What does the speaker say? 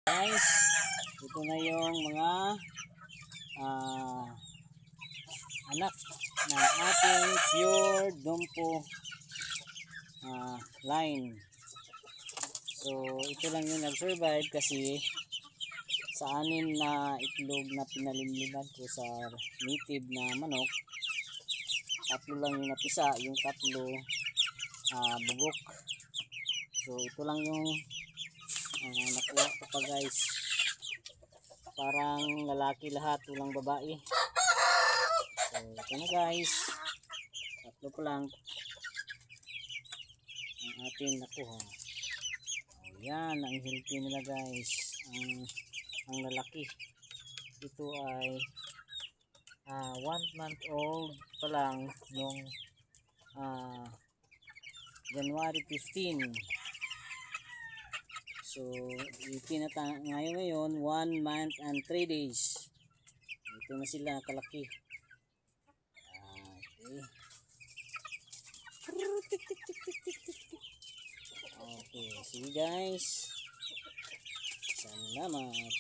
Guys, ito na yung mga anak ng ating pure Dumpo line. So ito lang yung nag-survive kasi sa anim na itlog na pinalimliban ko sa native na manok, tatlo lang yung napisa, yung tatlo bugok. So ito lang yung nakuha ko pa guys. Parang lalaki lahat, walang babae. So ito na guys, tatlo pa lang ang ating nakuha. Yan ang healthy nila guys. Ang lalaki ito ay 1 month old pa lang noong January 15. So ngayon 1 month and 3 days. Ito na sila kalaki. Okay, see you guys. Salamat.